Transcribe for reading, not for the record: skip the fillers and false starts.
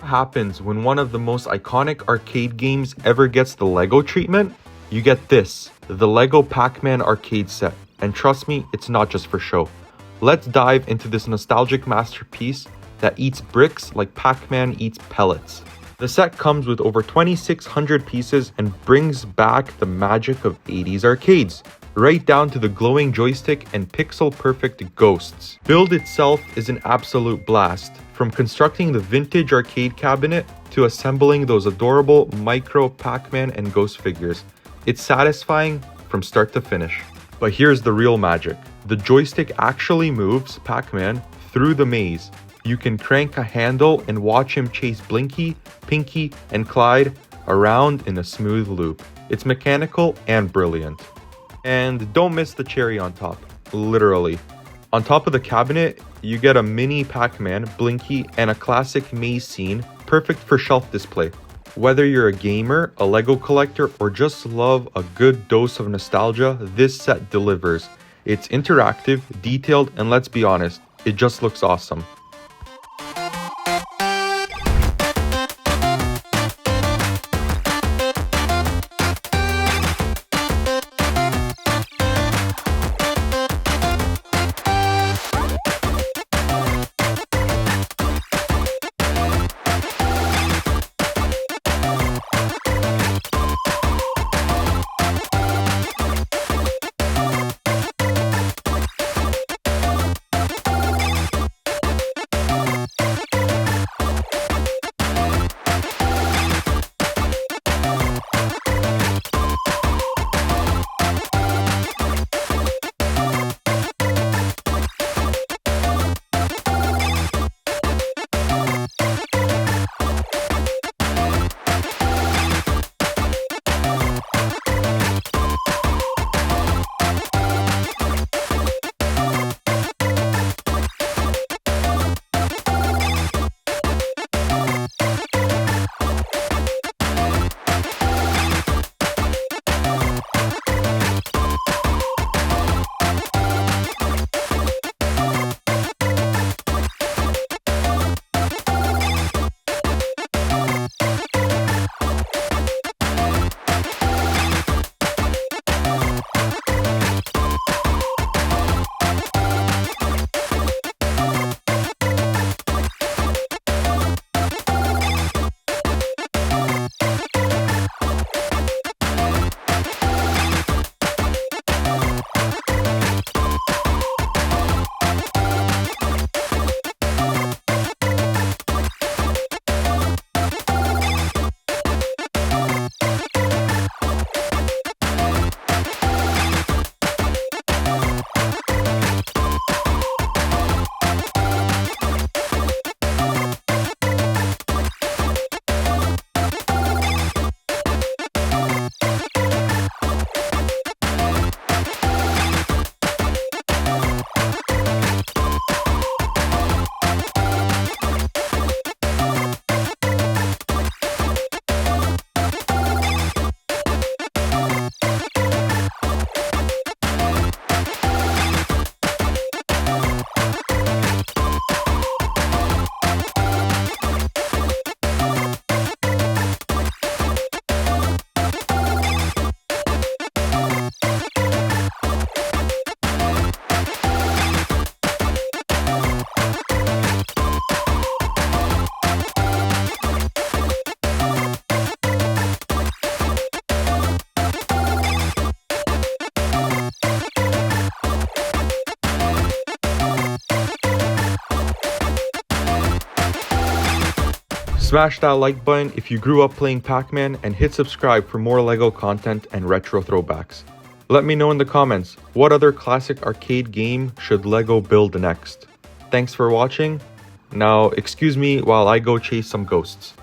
What happens when one of the most iconic arcade games ever gets the LEGO treatment? You get this, the LEGO Pac-Man arcade set. And trust me, it's not just for show. Let's dive into this nostalgic masterpiece that eats bricks like Pac-Man eats pellets. The set comes with over 2,600 pieces and brings back the magic of 80s arcades, right down to the glowing joystick and pixel-perfect ghosts. Build itself is an absolute blast, from constructing the vintage arcade cabinet to assembling those adorable micro Pac-Man and Ghost figures. It's satisfying from start to finish. But here's the real magic. The joystick actually moves Pac-Man through the maze. You can crank a handle and watch him chase Blinky, Pinky, and Clyde around in a smooth loop. It's mechanical and brilliant. And don't miss the cherry on top, literally. On top of the cabinet, you get a mini Pac-Man, Blinky, and a classic maze scene, perfect for shelf display. Whether you're a gamer, a LEGO collector, or just love a good dose of nostalgia, this set delivers. It's interactive, detailed, and let's be honest, it just looks awesome. Smash that like button if you grew up playing Pac-Man, and hit subscribe for more LEGO content and retro throwbacks. Let me know in the comments, what other classic arcade game should LEGO build next? Thanks for watching. Now excuse me while I go chase some ghosts.